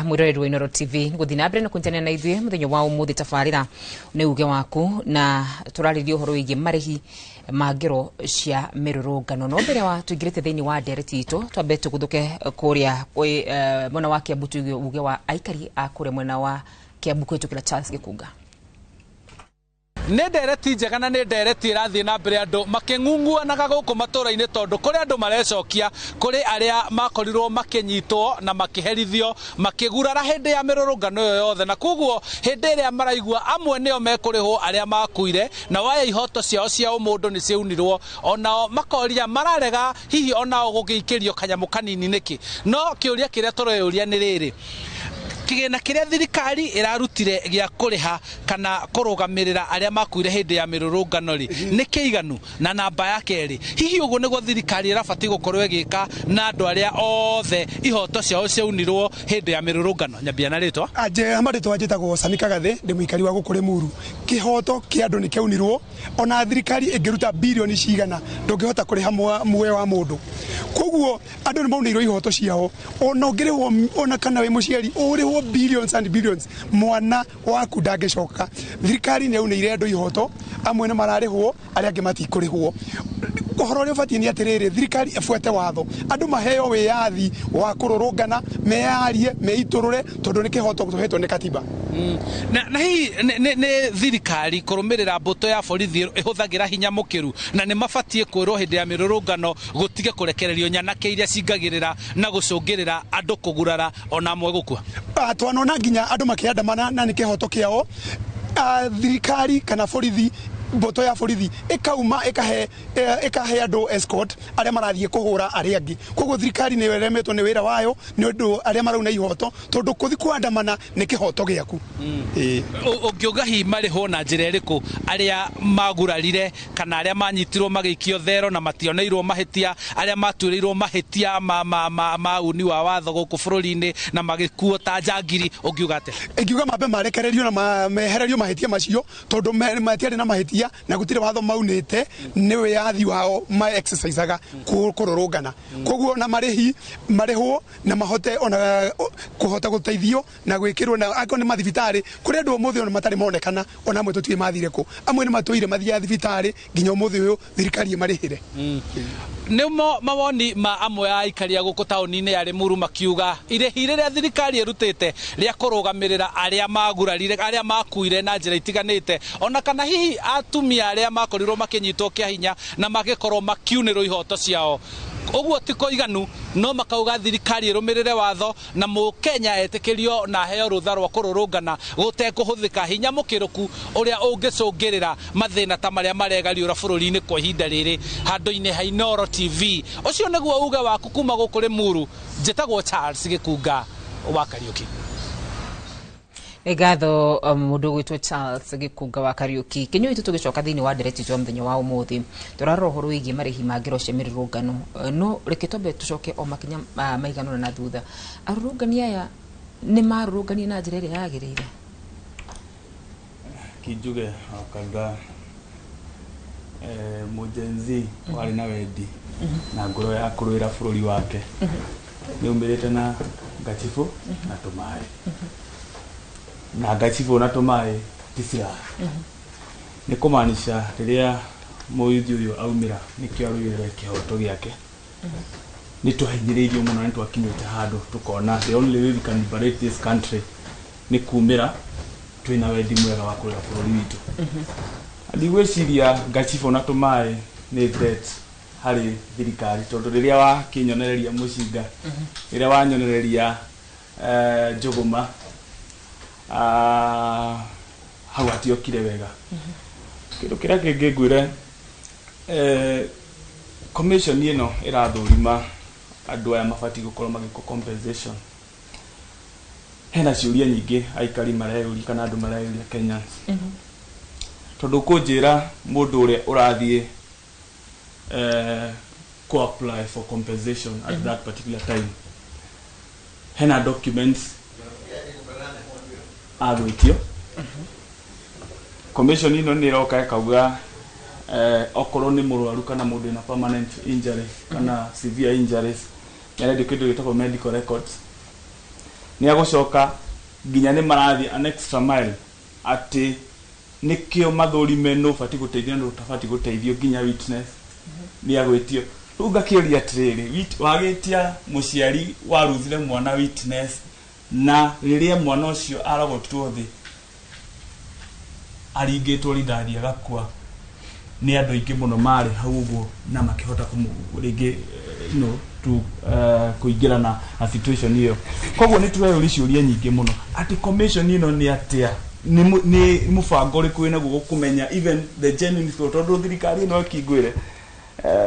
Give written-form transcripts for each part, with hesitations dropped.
Mwiroreri wa Inooro TV guthi na mbere na kunjania na ithuĩ muthenya wa umuthi tabarĩra nĩ uge waku na turarĩria ũhoro wĩgiĩ marĩhi ma ngero cia mĩrũrũngano. No mbere wa tuingĩrĩte thĩinĩ wa ndereti itũ twambe tũgũthũke kũrĩa mwena wa Kiambu tuge uge wa aikari a kũrĩa mwena wa Kiambu kwĩtũkĩra Charles Gĩkunga. Nĩ ndereti njega na nĩ ndereti ĩrathiĩ na mbere andũ makĩng'ung'uanaga gũkũ matũũra-inĩ tondũ kũrĩ andũ marecokia kũrĩ arĩa makorirwo makĩnyitwo na makĩherithio makĩgurara hĩndĩ ya mĩrũrũngano ĩyo yothe, na koguo hĩndĩ ĩrĩa maraigua amwe nĩo mekũrĩhwo arĩa makuire na waya ihoto ciao cia ũmũndũ nĩ ciaunirwo, onao makoria mararega hihi onao gũgĩikĩrio kanyamũ kanini nĩkĩ. No kĩũria kĩrĩa tũreyũria nĩ rĩrĩ: kĩgĩna kĩrĩa thirikari ĩrarutire gĩa kũrĩha kana kũrũgamĩrĩra arĩa makuire hĩndĩ ya mĩrũrũngano nĩ kĩiganu? Na namba ya kerĩ, hihi ũguo nĩguo thirikari ĩrabatiĩ gũkorwo ĩgĩka na andũ arĩa othe ihoto ciao ciaunirwo hĩndĩ ya mĩrũrũngano? Nyambia na rĩtwa. Marĩtwa njĩtagwo Sami Kagathĩ, ndĩ mũikari wa gũkũ Limuru. Kĩhoto kĩa andũ nĩ kĩaunirwo, ona thirikari ĩngĩruta birioni cigana ndũngĩhota kũrĩha muoyo wa mũndũ. Koguo andũ nĩ maunĩirwo ihoto ciao, ona ũngĩrĩhwo ona kana wĩ mũciari ũrĩhwo billions and billions, mwana waku ndangĩcoka. Thirikari nĩ yaunĩire andũ ihoto, amwe nĩ mararĩhwo arĩa angĩ matikũrĩhwo. Ũhoro ũrĩa ũbatiĩ nĩ atĩrĩrĩ, thirikari ĩbuate watho, andũ maheo wĩyathi wa kũrũrũngana, meyarie meitũrũre tondũ nĩ kĩhoto tũhetwo nĩ katiba. Na hihi nĩ thirikari kũrũmĩrĩra mbũtũ ya borithi ĩhũthagĩra hinya mũkĩru, na nĩ mabatiĩ kwĩrwo hĩndĩ ya mĩrũrũngano gũtige kũrekererio nyanake iria cingagĩrĩra na gũcũngĩrĩra andũ kũgurara ona amwe gũkua. Twanona nginya andũ makĩandamana na nĩ kĩhoto kĩao, thirikari kana borithi, mboto ya borithi ikauma ikahe andũ escort arĩa marathiĩ kũhũra arĩa angĩ. Koguo thirikari nĩ yeremetwo nĩ wĩra wayo nĩ ũndũ arĩa marauna ihoto tondũ kũthi kwandamana nĩ kĩhoto gĩaku. Ũngĩuga hihi marĩhwo na njĩra ĩrĩkũ arĩa magurarire kana arĩa manyitirwo magĩikio thero na mationeirwo mahĩtia, arĩa matuĩrĩirwo mahĩtia ma uni wa watho gũkũ bũrũri-inĩ na magĩkuo ta njangiri, ũngiuga atĩa? Ingiuga mambe marekererio na mehererio mahĩtia macio tondũ matiarĩ na mahĩtia na gũtirĩ watho maunĩte, nĩ wĩyathi wao ma exerciseaga kũrũrũngana. Koguo na marĩhwo na mahote ona kũhota gũteithio na gwĩkĩrwo na akorwo nĩ mathibitarĩ kũrĩ andũ ũmũthĩ ona matarĩ monekana, ona amwe tũtirĩ mathire kũ, amwe nĩ matũire mathiaga thibitarĩ nginya ũmũthĩ ũyũ thirikari ĩmarĩhĩre. Nĩmo mawoni ma amwe a aikari a gũkũ taũni-inĩ ya Limuru makiuga irĩhi rĩrĩa thirikari ĩrutĩte rĩa kũrũgamĩrĩra arĩa magurarire, arĩa makuire na njĩra itiganĩte, ona kana hihi atumia arĩa makorirwo makĩnyitwo kĩa hinya na magĩkorwo makiunĩrwo ihoto ciao, ũguo ti kũiganu, no makauga thirikari ĩrũmĩrĩre watho na Mũkenya etĩkĩrio na heo rũtha rwa kũrũrũngana gũtekũhũthĩka hinya mũkĩrũku ũrĩa ũngĩcũngĩrĩra mathĩna ta marĩa maregariũra bũrũri-inĩ kwa ihinda rĩrĩ. Handũ-inĩ ha Inooro TV, ũcio nĩguo uge waku kuma gũkũ Limuru. Njĩtagwo Charles Gĩkunga wa Kariũki. Ngatho mũndũ gwĩtwo Charles Gĩkunga wa Kariũki. Kinyũ itu tũgĩcoka thĩinĩ wa ndereti twa mũthenya wa ũmũthĩ tũrarora ũhoro wĩgiĩ marĩhi ma ngero cia mĩrũrũngano. No reke twambe tũcoke o makinya maiganona na thutha. Arũrũngani aya nĩ marũrũngani na njĩra ĩrĩa yagĩrĩire? Kijuge akaga mũjenzi warĩ na wendi na ngoro ya kũrũĩra bũrũri wake, nĩ umĩrĩte na Gachibũ na tũmaĩ na Gachibũ na tũmaĩ tisira. Nĩ kũmaanisha rĩrĩa mũyuthi ũyũ aumĩra nĩkĩo arũĩrĩra kĩhoto gĩake. Nĩ tũhinyĩrĩirio mũno, nĩ twakinyĩte handũ tũkona the only way we can liberate this country nĩ kumĩra twĩna wendi mwega wa kũrũĩra bũrũri witũ. Ndigwĩciria Gachibũ na tũmaĩ nĩ threat harĩ thirikari tondũ rĩrĩa wakĩnyonereria mũcinga, rĩrĩa wanyonereria Njũgũma, hau hatiokire wega. Kĩndũ kĩrĩa kĩngĩ ngwĩre, commission ĩno ĩrathũrima andũ aya mabatiĩ gũkorwo magĩkwo compensation. Hena ciũria nyingĩ aikari mareyũria kana andũ mareyũria Kenyans, tondũ kũnjĩra mũndũ ũrĩa ũrathiĩ to apply for compensation at that particular time, hena documents agwĩtio. Commission ĩno nĩ ĩroka ĩkauga okorwo nĩ mũrwaru kana mũndũ ĩna permanent injury kana severe injuries, nĩ arendio kĩndũ gĩtagwo medical records. ni agucoka nginya ni marathi an extra mile ati nikio mathurime no fati guteithia no tafati guteithio nginya witness ni agwitio runga kioria atiriri wagitia muciari waruzire mwana witness na riria mwana ucio aragotwo thi aringitwo rindathi agakua ni andu ingi muno mari hau uguo na makihota ringi tu kuingirana a situation hiyo. Koguo ni tuwe ciuria nyingi muno ati commission ino ni atia ni mubango ri kwina gugu kumenya even the genuine thought tondu thirikari no kingwire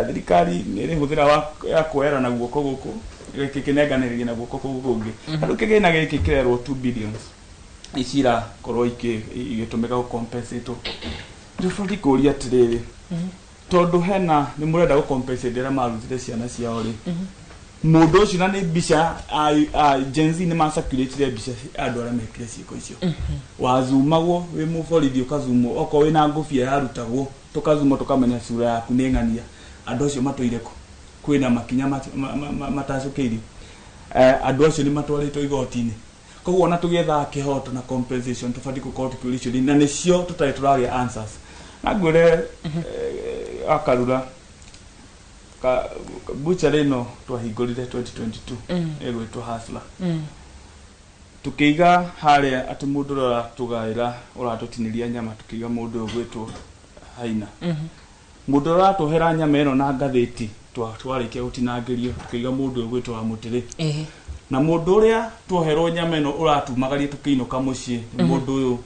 thirikari ni ri huthira ya kwera na guoko guku kikinenganiriria na guoko gukungi andu kigina giki kirerwo 2 billion icira korwo igitumika ku compensate ndifuri kuria tiriri tondu hena ni murenda ku compensate ra marutire ciana ciao ri mundu ucio na ni bica Gen Z ni masakirite bica andu ara mekire ciiko icio wazumagwo wi muborithi ukazumo oko wina ngufia yarutagwo tukazumo tukamenya sura yaku ni ngania andu acio matuireko kwina makinya matacukiiri andu acio ni matwaritwo igoti-ini koguo na tugetha kihoto na compensation tufati ku court tulicio na nicio tutari turagia answers na ngwire akarura ka buchari no twahingurire 2022 egwitwo Hasla tukiiga haria ati mundu rora tugaira uratutiniria nyama tukiiga mundu ugwitwo Haina mundu rora tuhera nyama eno na ngatheti twarikia gutinangirio tukiiga mundu ugwitwo wa Mutiri na mundu uria tuoherwo nyama eno uratumagarie tukiinuka mucii mundu uyu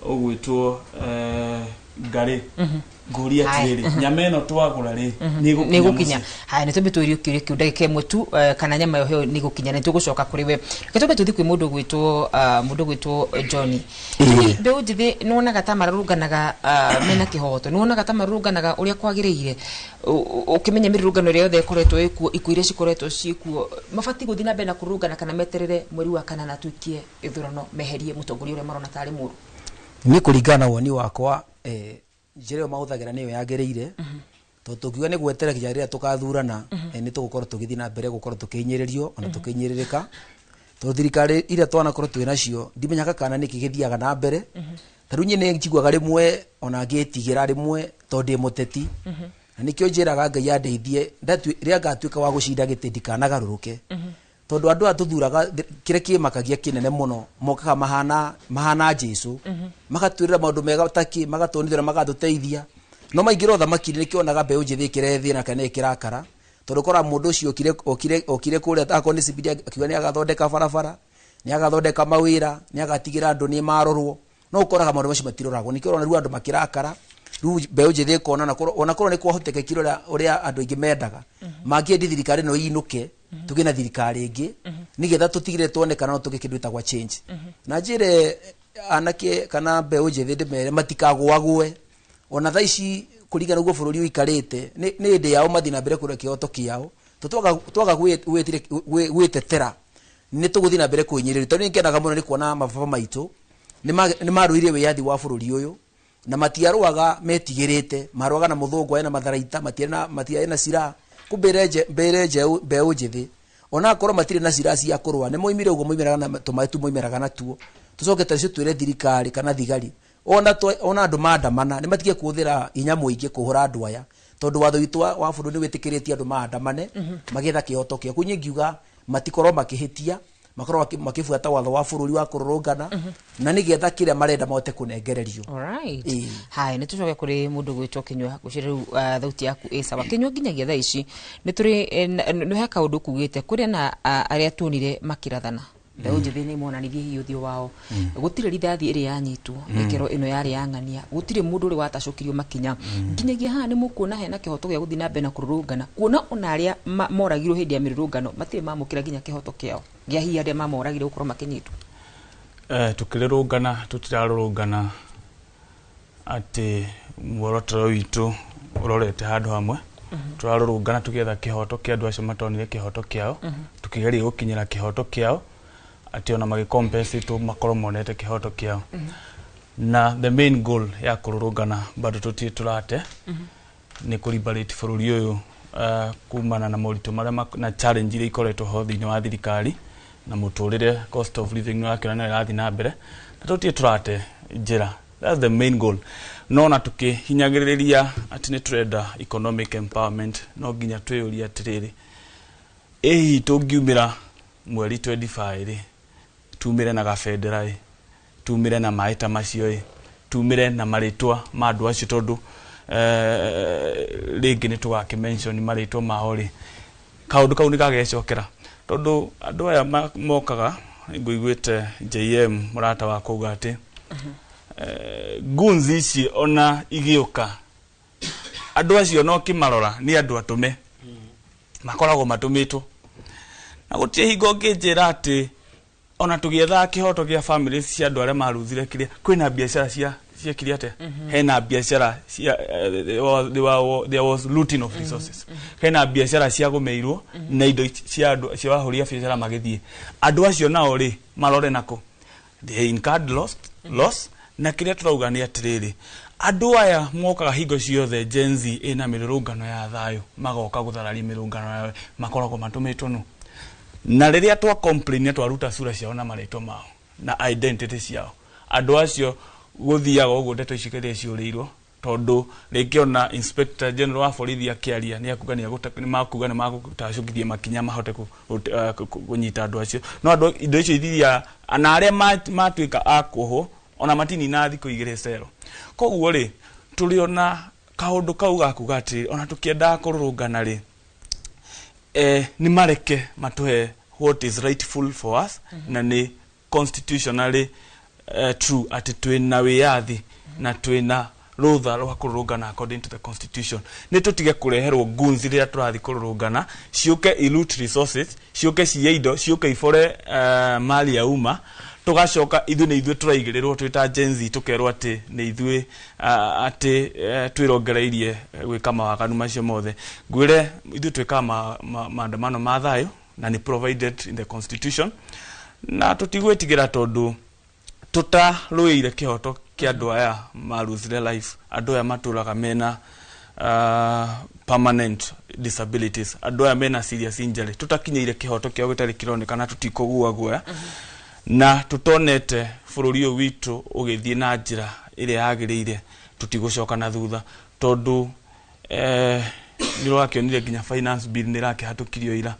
ugwitwo Ngari nguria tiri nyama eno twagura ri ni gukinya ha ni tumbe twirio kiuria kiu ndagika imwe tu kana nyama yo he ni gukinya ni tugucoka kuri we ketombe tuthi kwi mundu gwitwo John mbeu njithi nuonaga ta mararunganaga mena kihoto nuonaga ta mararunganaga uria kwagiriire ukimenya mirurungano ria yothe ikoretwo ikuire cikoretwo ciikuo mafati guthina mbere na kurungana kana meterere mweri wa kana na tuikie ithurano meherie mutongoria uria marona tari muru ni kuringana woni wakwa njire mahuthagira niyo yagereire to tukiuga ni gweterekia rira tukathurana ni tugukorwo tugithi na mbere gukorwo tukinyiririo ona tukinyiririka to thirikari ira twana korwo twina cio ndimenyaga kana niki githiaga na mbere tarunye ni njiguaga rimwe ona ngitigira rimwe to ndi muteti na nikio njiraga Ngai andeithie ria ngatuika wa gucinda giti ndikanagarũrũke tondu andu atuthuraga kire kimakagia kinene muno mokaga mahana Jesu magatwirira maundu mega taki magatonithira magatuteithia no maingira thamaki ni kionaga mbeu njithi kirethi na kana kirakara tondu kora mundu ucio okire kuria akoni sibidia akiuga ni agathondeka barabara ni agathondeka mawira ni agatigira andu ni marorwo no ukoraga maundu macio matiroragwo ni kiona ru andu makirakara ru mbeu njithi kona na ona korwo ni kwahoteka kiro uria andu ingi mendaga mangiendi thirikari no inuke tugina thirikari ingi nigetha tutigire tuone kana no tugikindu itagwa change na njire anake kana mbeu njithi ndimere matikagwagwe ona thaici kuringana uguo bururi uikarite ni ndi yao mathina mbere kura kihoto kiao twaga gwitetera ni tuguthi na mbere kuinyirira tondu ngenaga muno ni kuona mababa maitu ni maruirie wiyathi wa bururi uyu na matiarwaga metigirite marwaga na muthungu ena matharaita matiare na sira kumbereje mbeu njithi ona akorwo matire na sira cia kurwa ni moimire uguo moimiraga na tumaitu moimiraga na tuo tucoke tacio twire thirikari kana thigari ona andu maandamana ni matige kuthira inya muingi kuhura andu aya tondu watho witu wa bururi witikiritie andu maandamane magetha kihoto kia kunyi ngiuga matikorwo makihitia makorwo makifuata watho wa bururi wa kururungana na nigetha kiria marenda mote kunengererio. Alright. Hai ni tucoke kuri mundu gwitwo Kinyua gucira thauti yaku sawa Kinyua nginyagia thaa ici ni turi ni haka undu kugite kuria na aria tunire makirathana mbeu njithi ni monanirie hiuthio wao gutire rithathi iri yanyitwo ikero ino yari yang'ania gutire mundu uri watacukirio makinya nginyagia ha ni mukuona hena kihoto gia guthina mbere na kururungana kuona ona aria moragirwo hindi ya mirurungano matire mamukira nginya kihoto kiao gia hi aria mamoragire gukorwo makinyitwo tukirurungana tutirarurungana ati muorotoro witu urorete handu hamwe turarurungana tugetha kihoto kia andu acio matonire kihoto kiao tukigeria gukinyira kihoto kiao ati ona magicompensate makorwo monete kihoto kiao na the main goal ya kururungana bado tutie turate ni kuliberate bururi uyu kumana na moritu maria na challenge ile ikoretwo ho thini wa thirikari na muturire cost of living wakirana irathi na mbere na tutie turate njira. That's the main goal. No na tukihinyagiriria ati ni turenda economic empowerment, no nginya twiyuria atiriri, ehi tungiumira mweri 25 tumire na gafedera, tumire na maita macio, tumire na maritwa ma andu acio tondu ringi ni tugake mention maritwa mao ri kaundu kau ni gagecokera tondu andu aya mokaga nguiguite JM murata wa kuga ati gunzi ici ona igiuka andu acio no kimarora ni andu atume makoragwo matumitwo na gutie hingo nginjira ati ona tugietha kihoto gia families cia andu aria maruthire kiria kwina biashara cia kiria hena biashara cia there was looting of resources hena biashara cia gumeirwo na indo cia andu cia wahoria biashara magithie andu acio nao ri marore nako they incurred loss na kiria turauga ni atiriri andu aya mokaga hingo ciothe Gen Z ina mirurungano ya thayo magoka guthararia mirurungano ya makoragwo matumitwo no na riria twa complain twaruta sura ciao na maritwa mao na identity ciao andu acio guthiaga uguo ndeto icikiria ciurirwo tondu rikiona Inspector General wa borithi akiaria ni akugania makuga ni magutacukithia makinya mahote kunyita andu acio no andu indo icio ithia ana aria matuika akuho ona matini na thiko igire cero koguo ri turiona kaundu kau gakuga ati ona tukienda kururungana ri ni mareke matuhe what is rightful for us na ni constitutionally true ati twina wiyathi na twina rutha rwa kururungana according to the constitution ni tutige kureherwo gunzi rira turathi kururungana ciuke elite resources ciuke cieido ciuke ifore mali ya uma tugacoka ithu ni ithu turaigirirwo twita Gen Z tukerwo ati ni ithu ati twirongereirie gwika mawakanu macio mothe ngwire ithu twika maandamano ma thayo na ni provided in the constitution na tutigwetigira tondu tutaruire kihoto kia andu aya maruthire life andu aya maturaga mena permanent disabilities andu aya mena serious injury tutakinyeire kihoto kia gitari kironekana tutikugua guoya na tutonete bururi uyu witu ugithie na njira iria yagirire tutigucoka na thutha tondu ni rwakionire nginya finance bill ni rakihatukirio ira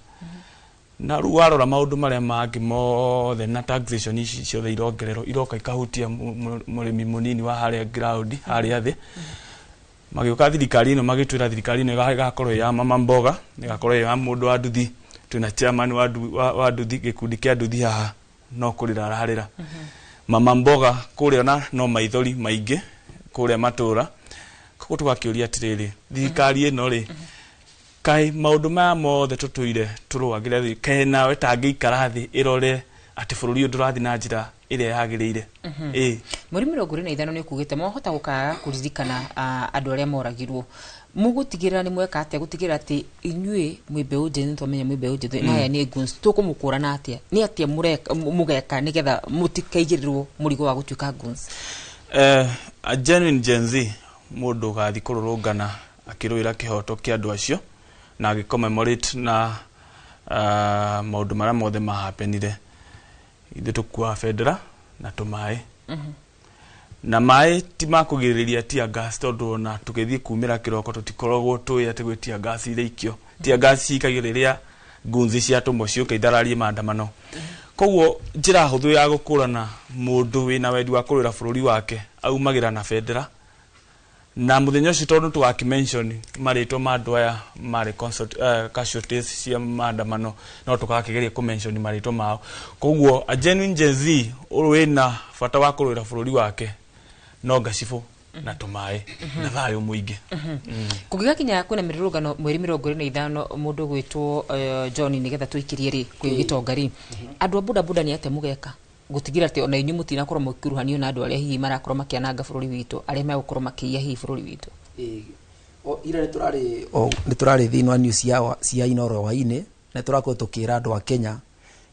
na ru warora maundu maria mangi mothe na taxation ici ciothe irongerero iroka ikahutia murimi munini wa haria ground haria thi magiuka thirikari ino magitwira thirikari ino igakorwo ya mama mboga igakorwo ya mundu wa nduthi twina chairman wa nduthi gikundi kia nduthi haha no kurira araharira mama mboga kuria na no maithori maingi kuria matura koguo tugakiuria atiriri thirikari ino ri kai maundu ma mothe tutuire turuagire kai nawe tangiikara thi irore ati bururi uyu ndurathi na njira iria yagirire muri 25 ni kugite mohota gukaga kuririkana andu aria moragirwo mugutigira ni mweka atia gutigira ati inyue mwibeu njeni twamenya mwibeu njeni na aya ni guns tukumukurana atia ni atia mugeka nigetha mutikaigirirwo murigo wa gutuika guns a genuine Gen Z mundu gathi kururungana akiruira kihoto kia andu acio na agicommemorate na maundu maria mothe mahapenire ithu tukua federa na tumai na mai ti makugiriria tia gas tondu na tukithie kumira kiroko tutikorogwo tuya tigwitia gas ile ikio tia gas ikagiriria gunzi cia tumo ciuka ithararie maandamano koguo njira huthu ya gukurana mundu wina wendi wa kurira bururi wake aumagira na federa na muthenya ucio tondu tugakimention maritwa ma andu aya mari casualties cia maandamano no tugakigeria kumention maritwa mao koguo a genuine Gen Z wina bata wa kurira bururi wake no gacifu na tumai na thayo muingi kugigakinya kwina mirurungano mweri 25 mundu gwitwo John nigetha twikirie ri kwigitongari andu boda boda ni ate mugeka gutigira ati ona inyu mutina korwo mukiruhanio na andu aria hihi marakorwo makiananga bururi witu aria megukorwo makiya hihi bururi witu ira ni turari thini wa news cia inoro waine na turakorwo tukira andu a Kenya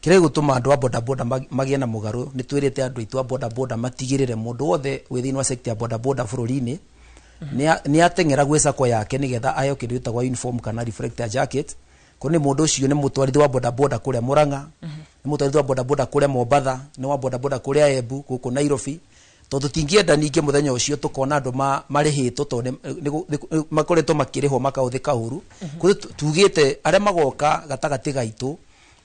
kire gutuma andu a boda boda magie na mugaru ni twirite andu itu a boda boda matigirire mundu wothe withini wa sector ya boda boda bururi-ini ni atengera gwesa kwa yake nigetha ayo kindu itagwa uniform kana reflector jacket ko ni mundu ucio ni mutwarithi wa boda boda kuria Murang'a ni mutwarithi wa boda boda kuria Mombatha ni wa boda boda kuria Embu guku Nairobi tondu tingienda ninge muthenya ucio tukona andu marihitwo tondu makoretwo makirihwo makauthika uru kuthi tugite aria magoka gatagati gaitu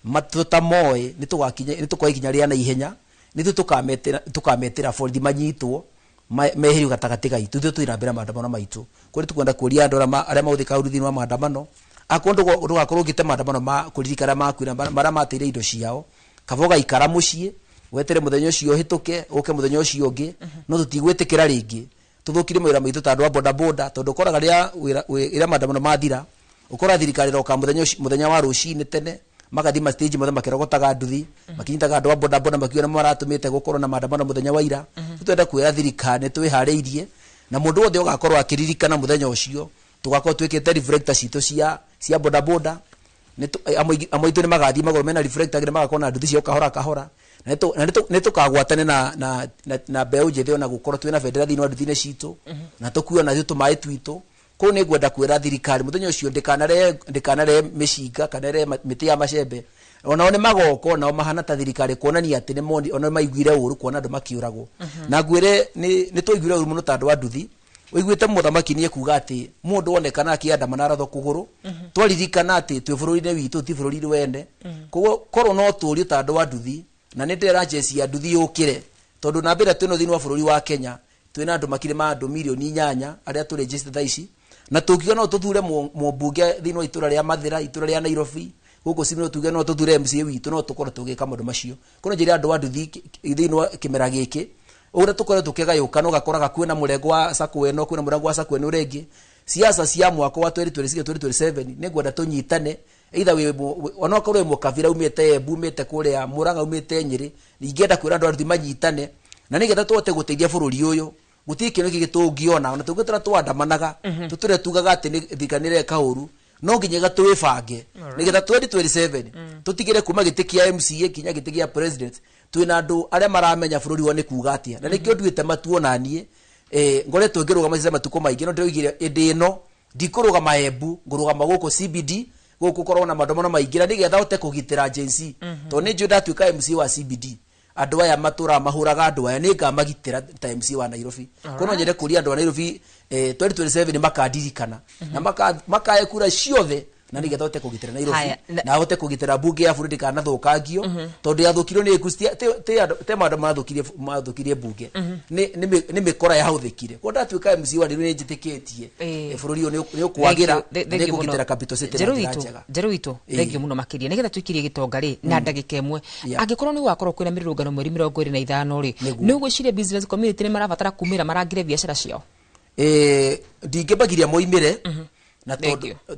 matutamoe nitukoikinya ria na ihenya nitu tukametira borithi manyitwo mehiru gatagati gaitu ithu twina mbere maandamano maitu kuri tukwenda kuria andu aria mauthika uru thini wa maandamano akondo ndugakorwo ngite maandamano ma kuririkana makwira maria mateire indo ciao kavoga ikara mucii wetere muthenya ucio hituke uke muthenya ucio ungi no tutigwitikira ringi tuthukire mawira maitu tandu wa boda boda tondu koraga ria maandamano mathira ukora thirikari roka muthenya wa rucini tene magathima stage mothe makirogotaga nduthi makinyitaga andu wa boda boda makiona maratumite gukorwo na maandamano muthenya wa ira tutenda kwira thirikari twihariirie na mundu wothe ugakorwo akiririkana muthenya ucio tugakorwo twikite reflector citu cia boda boda amaitu ni magathii magoro mena reflector gire magakona nduthi cio kahora kahora na tukagwatane na mbeu njethi ona gukorwo twina bendera thini wa nduthi-ini citu na tukuo na tumai twitu ko ni gwenda kwira thirikari muthenya ucio ndikanare mishinga kanare miti ya macembe onao ni magoko nao mahana ta thirikari kuonania ati ni mondi ona maiguire uru kuona andu makiuragwo na ngwire ni tuiguire uru muno tandu wa nduthi uiguite muthamaki ni kuga ati mundu wonekana akiandamana aratho kuguru twaririkana ati twi bururi-ini witu ti bururi wende koguo korwo no turio tandu wa nduthi na ni ndera jesi ya nduthi yukire tondu na mbere twino thini wa bururi wa Kenya twina andu makire ma andu milioni 8 aria tu register thaici na tukiona no tuthure mbunge thini wa itura ria Mathira itura ria Nairobi guko simino tuge no tuthure MC witu no tukorwo tugika maundu macio kono njiri andu wa nduthi thini wa kimera giki ura tukorwo tukigayuka no gakoraga kwina murengo wa SACCO eno kwina murengo wa SACCO eno rengi siasa cia mwako wa 2026-2027 ni gwenda tunyitane either we ona korwo mukabira umite Embu umite kuria Murang'a umite Nyeri ningienda kwira andu aruthi manyitane na nigetha tuote guteithia bururi uyu gutikino gigitungiona ona tugitira twandamanaga tuture tugaga ati ni thikanire kauru no nginya tuwibange nigetha 2027 tutigire kuma gitikia MCA kinya gitikia president twina andu aria maramenya bururi wa ni kuga atia na nikio nduite matuonanie ngoretwo ngirugama ciama matuko maingi no ndirugire indino ndikurugama Embu ngurugama guko CBD guko korwo na maandamano maingi na nigetha ute kugitira agency to ni njuda twika MC wa CBD andu aya matura mahuraga andu aya ni ngamagitira ta MC wa Nairobi kono nyende kuria andu wa Nairobi 2027 ni makandirikana na makae kura ciothe na nigetha ute kugitira Nairobi na ute kugitira bunge ya burudi kana thukangio tondu yathukirwo ni ikusti te maandamano mathukirie bunge ni mikora ya hauthikire ko ndatwika MC wa Nairobi njitikitie bururi ni ukwagira ni kugitira capital city njeru itu thengio muno makiria nigetha twikirie gitonga ri na ndagika imwe angikorwo ni gwakorwo kwina mirurungano mweri 25 ri ni ugwiciria business community ni marabatara kumira marangire biashara ciao ndingibagiria moimire na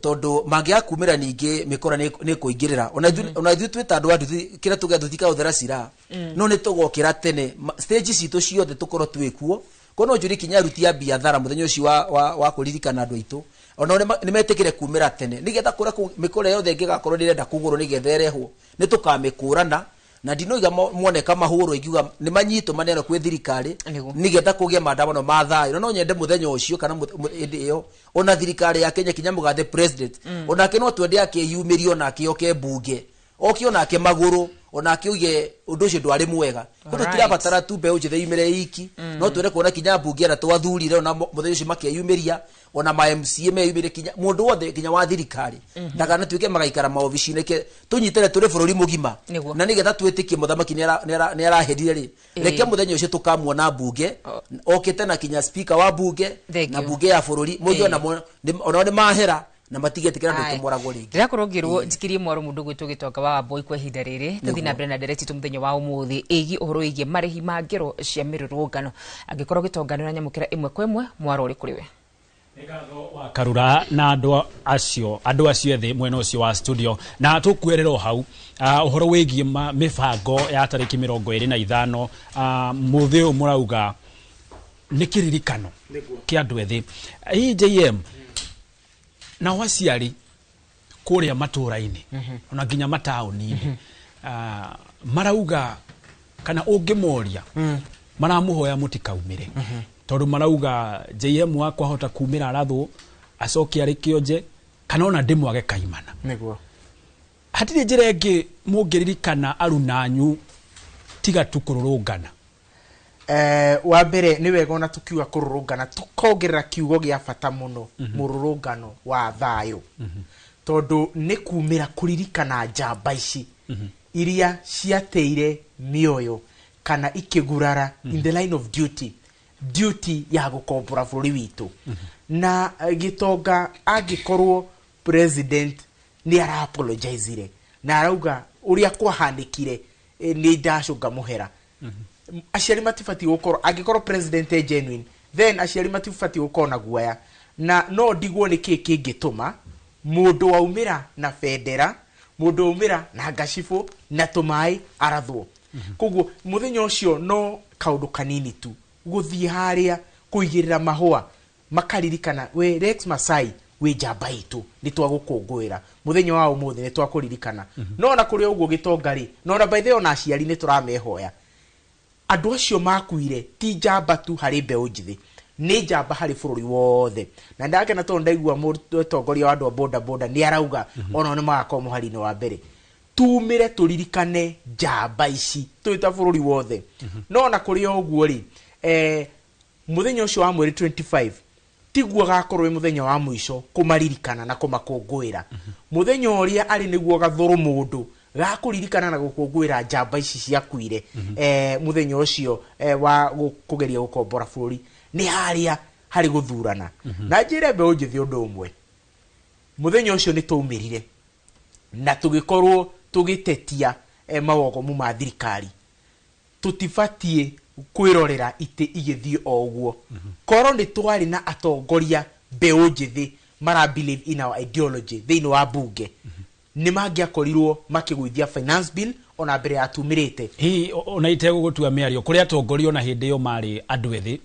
tondu mangia kumira ningi mikora ni kuingirira ona ithu twita andu andu kira tugethuthika uthera cira no ni tugokira tene stage citu ciothe tukorwo twikuo kono njuri kinya ruti ya biathara muthenya ucio wa kuririkana andu aitu ona ni metikire kumira tene nigetha kura mikora yothe ngigakorwo ndirenda kuguru nigetha erehwo ni tukamikũrana na ndinoiga muoneka mahuro igiuga ni manyito maneno kwi thirikari nigetha kugia maandamano ma thayo no nyende muthenya ucio kana iyo ona thirikari ya Kenya kinya mugathe president ona kino twende akiyumirio na akiyoke bunge okio na akimaguru ona akiuge undu ucio ndwari mwega kuno tirabatara tu mbeu njithe yumire iki no twende kuona kinya bunge na twathurire ona muthenya ucio makiyumiria ona ma MCA meyumire kinya mundu wothe kinya wa thirikari ndagana twike magaikara maobici-ini ke tunyitere turi bururi mugima na nigetha twitikie muthamaki ni arahedire ri reke muthenya ucio tukamuona bunge okite na kinya speaker wa bunge na bunge ya bururi muthio ona ni mahera na matigetikira ndu tumoragwo ringi ndirakorwo ngirwo njikirie mwaro mundu gwitu gitonga wa boy kwa ihinda riri tuthi na brenda direct tu muthenya wa umuthi igi uhoro igi marihi ma ngero cia mirurungano angikorwo gitongano na nyamukira imwe kwa imwe mwaro uri kuri we Nigatho wa Karura na andu acio ethi mwena ucio wa studio na tukwirira hau uhoro wigie mibango ya tariki 25 muthi murauga nikiririkano kia andu ethi JM na waciari kuria matura-ini ona nginya matauni-ini marauga kana ungimoria maramuhoya mutikaumire tondu marauga JM wakwa hota kumira arathu acoke ari kionje kana ona ndimwage kaimana niguo hatire njira ingi mungiririkana arunanyu tiga tukururungana? Wa mbere ni wega ona tukiuga kururungana tukongerera kiugo gia bata muno mururungano wa thayo tondu ni kumira kuririkana njamba ici iria ciateire mioyo kana ikigurara in the line of duty ya gukombora bũrũri witu na Gitonga angikorwo president ni ara apologize na arauga uria kwahandikire ni ndacunga muhera aciari matifati gukorwo angikorwo president genuine then aciari matifati gukorwo na guaya na no ndigwo ni kingituma mundu waumira na federa mundu waumira na Gachibũ na Tũmaĩ arathwo koguo muthenya ucio no kaundu kanini tu guthie haria kuigirira mahua makaririkana we Rex Masai we njamba itu ni twagukungwira muthenya wa umuthi ni twakuririkana no na kuri uguo Gitonga ri no na by the way na aciari ni turamehoya andu acio makuire ti njamba tu hari mbeũ njithi ni njamba hari bũrũri wothe na ndakena tondu ndaigua mũtongoria wa andu a boda boda ni arauga ona ni magakorwo mũhari-inĩ wa mbere tumire turirikane njamba ici twita bũrũri wothe no na kuri uguo ri muthenya ucio wa mweri 25 tiguo gakorwo wi muthenya wa mwisho kumaririkana na kumakungwira muthenya uria ari niguo gathuru mundu gakuririkana na gukungwira njamba ici ciakuire muthenya ucio wa kugeria gukombora bũrũri ni haria hari guthurana na njire mbeũ njithi undu umwe muthenya ucio ni taumirire na tugikorwo tugitetia mawogomu ma thirikari tutifatie kwirorera ite igithie oguo koro ni twari na atongoria mbeũ njithi mara believe in our ideology thini wa bunge ni mangiakorirwo makigwithia finance bill ona mbere ya tumirite ona itego gutua miario kuria atongoria na hindi yo mari andu ethi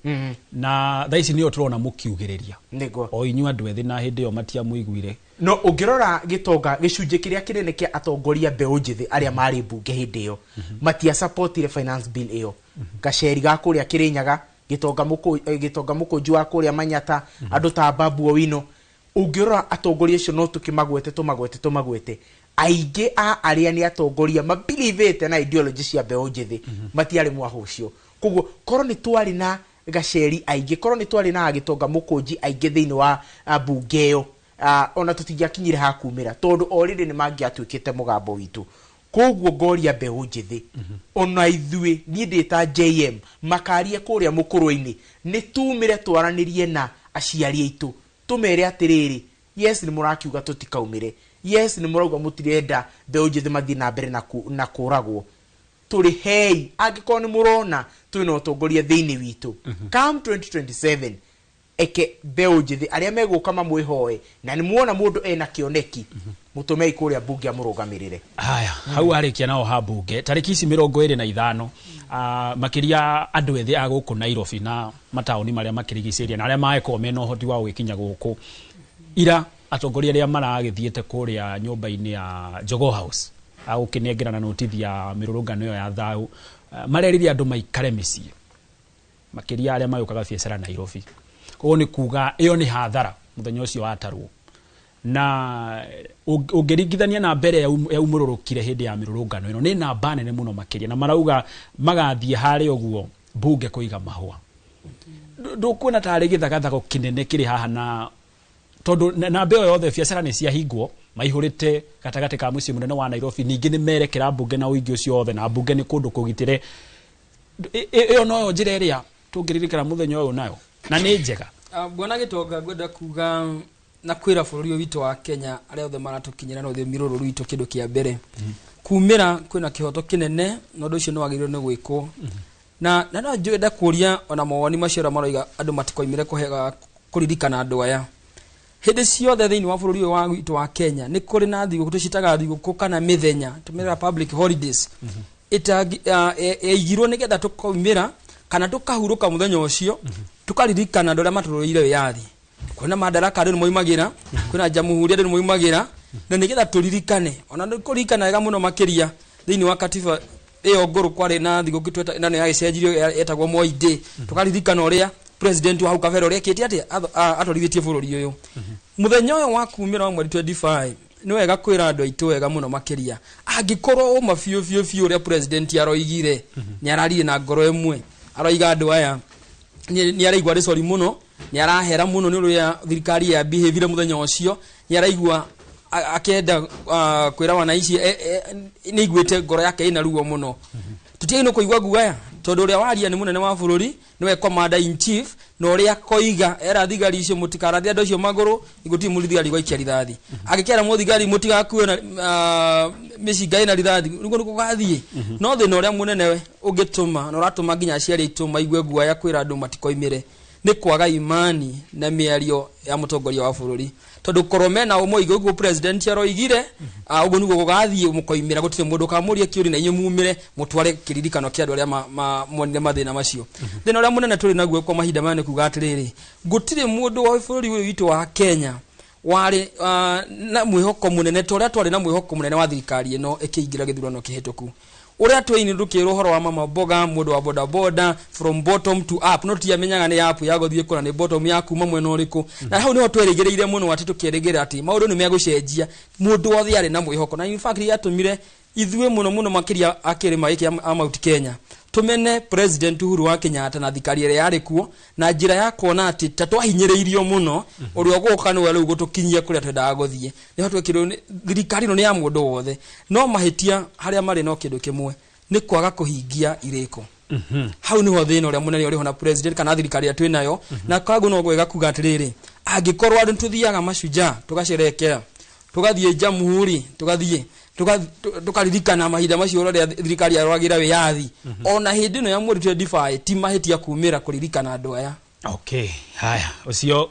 na thaici niyo turona mukiugiriria nego o inyu andu ethi na hindi yo matia muiguire no ungirora Gitonga gicunje kiria kinene kia atongoria mbeũ njithi aria mari bunge hindi yo matia support ile finance bill iyo Gacheri ga kuria Kirinyaga Gitonga mukunju wa kuria Manyata andu ta Babu Owino ungirora atongoria cio no tumagwete aige a aria ni atongoria mabilivete na ideology cia mbeũ njithi matiari mwahucio koguo koro ni twari na Gacheri aige koro ni twari na Gitonga mukunji aige thini wa bunge yo ona tutingiakinyire hakumira tondu already ni mangiatuikite mugambo witu koguo ngoria mbeũ njithi ona ithui ni ndita JM makaria kuria mukuru-ini ni tumire twaranirie na aciari aitu tumere atiriri yes ni murakiuga tutikaumire yes ni murauga mutirenda mbeũ njithi mathi na mbere na kuragwo turi hei angiko ni murona twina utongoria thini witu come 2027 eke mbeũ njithi aria meguka mamwihoe na ni muona mundu ena kioneki mutumei kuria bunge amurugamirire haya hau arikia nao ha bunge tariki ici 25 makiria andu ethi aguku Nairobi na mataoni maria makirigiceria na aria maeko mena uhoti wa gwikinya guku ira atongoria aria maragithiete kuria nyumba-ini ya Jogoo House agukinengerana notithi ya mirurungano ya thau mareriria andu maikare micii makiria aria mayukaga biacara Nairobi koguo ni kuga iyo ni hathara muthenya ucio watarwo na ungeringithania na mbere ya umururukire hindi ya mirurungano ino ni namba nene muno makiria na marauga magathie hari uguo bunge kuiga mahua ndukwona tari githagathako kinene kiri haha na tondu na mbeo yothe biacara ni ciahingwo maihurite gatagati ka mucii munene wa Nairobi ningi ni merekera bunge na uigi ucio othe na bunge ni kundu kugitire iyo no njira iria tungiririkana muthenya uyu nayo na ni njega bwana Gitonga ngwenda kuga na kwira bũrũri witu wa Kenya aria othe maratukinyira no thio miruru witu kindu kia mbere kumira kwina kihoto kinene no ndu ucio no wagirwo ni gwikwo na no njenda kuria ona mawoni macio maroiga andu matikoimire kuhega kuririkana andu aya hindi ciothe thiini wa bũrũri wa witu wa Kenya ni kuri na thigũkũ tucitaga thigũkũ kana mithenya tumira public holidays igirwo nigetha tukoimira kana tukahuruka muthenya ucio tukaririkana andu aria maturũire wiathi kwina madaraka andu moimagira kwina jamuhuri andu moimagira na nigetha turirikane ona kuririkana wega muno makiria thiini wa katiba iyo nguru kwari na thigũkũ tweta na ya gicenjirio etagwo Moi Day tukaririkana uria president wa hau kabere uria kiti ati atwarithĩtie bũrũri uyu muthenya uyu wa kumira wa mweri 25 ni wega kwira andu aitu wega muno makiria angikorwo uma fiu ria president aroigire ni arari na ngoro emwe aroiga andu aya ni araigwa risori muno ni arahera muno ni uria thirikari ya behavior muthenya ucio ni araigwa akenda kwira wanaici ni igwite ngoro yake ina ruo muno tutie no kuigwa guaya tondu uria waria ni munene wa bururi niwe commander in chief no uria koiga era thigari icio mutikarathia andu acio maguru iguti muthigari gwa rithathi agikera muthigari mutigakuwe na micinga ina rithathi niguo nikugathie no thina uria munene ugituma no ratuma nginya aciari ituma igwe guaya kwira andu matikoimire ni kwaga imani na miario ya mutongoria wa bururi tondu koromena umo igwe president aroigire ugo niguo gugathie mukoimira gutire mundu kamuria kiuri na inyu mumire mutware kiririkano kia andu aria monire mathina macio thina uria munene turi naguo kwa mahinda mane kuga atiriri gutire mundu wa bururi uyu witu wa Kenya wari na mwihoko munene toria twari na mwihoko munene wa thirikari ino ikiingira githurano kihituku uria twini ndukiro horo wa mama boga mundu wa boda boda from bottom to up no tiamenyaga ni app ya guthie kuna ni bottom ya kuma mwena uriku na hau niho tweregereire muno ati tukieregera ati maundu ni megucenjia mundu wothe ari na mwihoko na in fact yatumire ithue muno makiria akirima iki Mount Kenya tumene president Uhuru wa Kenyatta na thikari ire yari kuo na njira ya kuona ati tatwahinyiriirio muno uria guka ni wale ugutukinyia kuria twendaga guthie niho twekirwo thirikari no ni ya mundu wothe no mahitia haria mari no kindu kimwe ni kwaga kuhingia iriko hau niho thina uria munene uri ho na president kana thirikari atwi nayo na kagu no gwega kuga atiriri angikorwo andu tuthiaga mashuja tugacerekea tugathie jamhuri tugathie tukaririkana mahinda macio rore thirikari yarwagira wiyathi ona hindi no ya mweri 25 ti mahitia kumira kuririkana andu aya okay haya ucio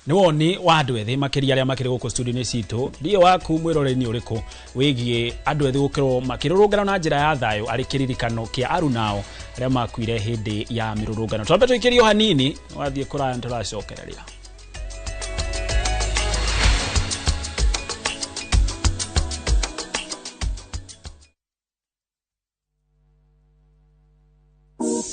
ni woni wa andu ethi makiria aria makiri guku studio ni citu ndio waku mwiroreni uriku wigie andu ethi gukirwo makirurungana na njira ya thayo ari kiririkano kia arunao aria makuire hindi ya mirurungano twambe twikirio hanini wathie kuraya turacokereria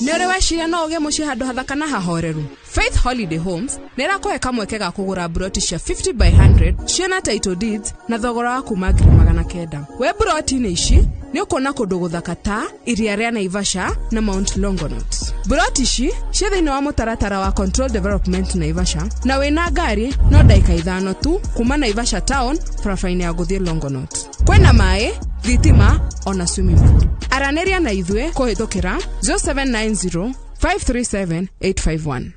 Nere washira no oge muci handu hathaka na hahoreru. Faith Holiday Homes nera koe kamweke ga kugura broti cia 50 by 100 ciana title deeds na thogora wa kuma 900. We broti ni ici ni ukona kundu guthaka ta iria ria Naivasha na Mount Longonot. Broti ici cia thiini wa mutaratara wa Control Development Naivasha na wina ngari no daika 5 tu kuma Naivasha town farafaini ya guthie Longonot. Kwena mai thitima ona swimming pool. Araneria na ithue kuhitukira 0790 537 851.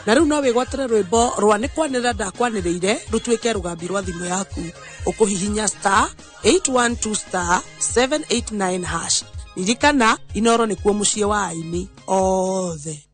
Na riu no wigwatire rwimbo rwa ni kwanira ndakwaniriire rutwike rugambi rwa thimu yaku ukuhihinya *812 *789#. Ririkana inoro ni kuo mucie wa aini othe.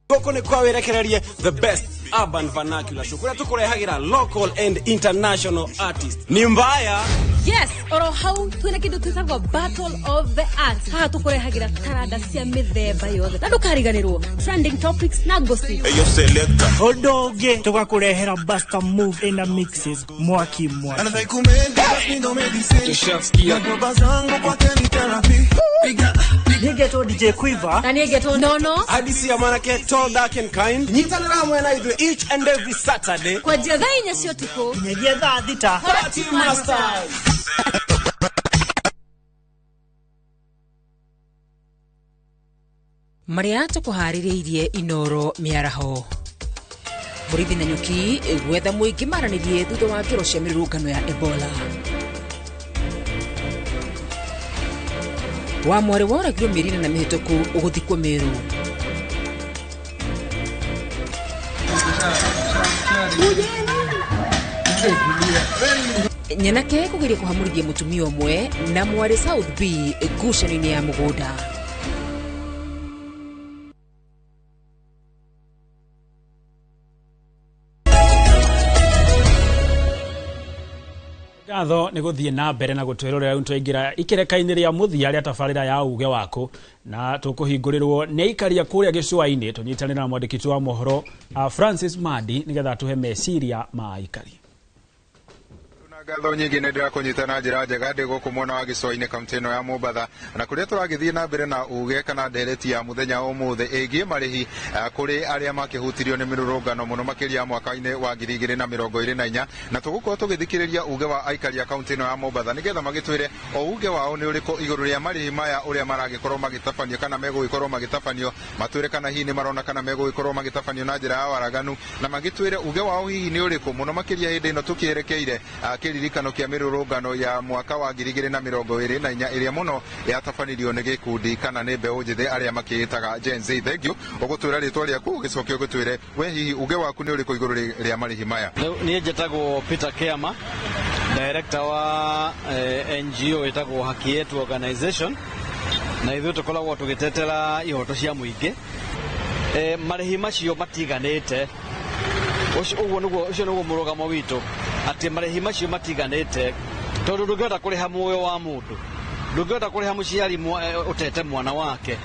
Goko ni kwa werekererie the best urban vernacular show kuria tukurehagira local and international artists. Ni mbaya? Yes, oro hau twina kindu twitagwo Battle of the Arts. Ha tukurehagira taranda cia mithemba yothe. Na ndukariganirwo trending topics na gossip. Eyo selector. Odoge tugakurehera basta move in the mixes mwaki. Nigeto DJ Quiver. Na nigeto Nono. Hadisi ya manake tall dark and kind. Nyitanira mwena idwe each and every Saturday. Kwa jia dha inyesio tuko. Nyejia dha dhita. Party Masters. Maria tukuhaririirie inoro miaraho Burithi na nyuki gwetha muingi maranirie thutha wa ngero cia mirurungano ya Ebola. Wa mwari woragirwo mirina na mihituku uguthikwo Meru. Nyanake kugeria kuhamurithia mutumia umwe na mwari South B ngucanio-ini ya mugunda. Gatho nĩ gũthiĩ na mbere na gũtwerorera rĩu twaingĩra ikereka-inĩ rĩa mũthia rĩa tabarĩra ya uge wako na tũkũhingũrĩrwo nĩ aikaria kũrĩa gĩcũa-inĩ tũnyitanĩra na mwandĩki wa mohoro Francis Madi nĩgetha tũhe meciria ma aikari. Gatho nyingĩ nĩ ndĩrakũnyita na njĩra njega ndĩ gũkũ mwena wa gĩcũa-inĩ kaunti ĩno ya Mombatha na kũrĩa tũragĩthiĩ na mbere na uge kana ndereti ya mũthenya ũmũthĩ ĩgiĩ marĩhi kũrĩ arĩa makĩhutirio nĩ mĩrũrũngano mũno makĩria mwaka-inĩ wa 2024 na tũgũkorwo tũgĩthikĩrĩria uge wa aikari a kaunti ĩno ya Mombatha nĩgetha magĩtwĩre o uge wao nĩ ũrĩkũ igũrũ rĩa marĩhi maya ũrĩa maragĩkorwo magĩtabanio kana megũgĩkorwo magĩtabanio matwĩre kana hihi nĩ marona kana megũgĩkorwo magĩtabanio na njĩra ya waraganu na magĩtwĩre uge wao hihi nĩ ũrĩkũ mũno makĩria hĩndĩ ĩno tũkĩerekeire kĩririkano kĩa mĩrũrũngano ya mwaka wa 2024 ĩrĩa mũno yatabanirio nĩ gĩkundi kana nĩ mbeũ njĩthĩ arĩa makĩĩtaga Gen Z. Thengiũ ũgũtwĩra rĩtwa rĩaku ũgĩcokia ũgĩtwĩre we hihi uge waku nĩ ũrĩkũ igũrũ rĩa marĩhi maya. Niĩ njĩtagwo Peter Kiama, director wa NGO ĩtagwo Haki Yetu Organization na ithuĩ tũkoragwo tũgĩtetera ihoto cia mũingĩ. Marĩhi macio matiganĩte ũcio nĩguo mũrũgamo witũ atĩ marĩhi macio matiganĩte tondũ ndũngĩhota kũrĩha muoyo wa mũndũ, ndũngĩhota kũrĩha mũciari ũtete mwana wake,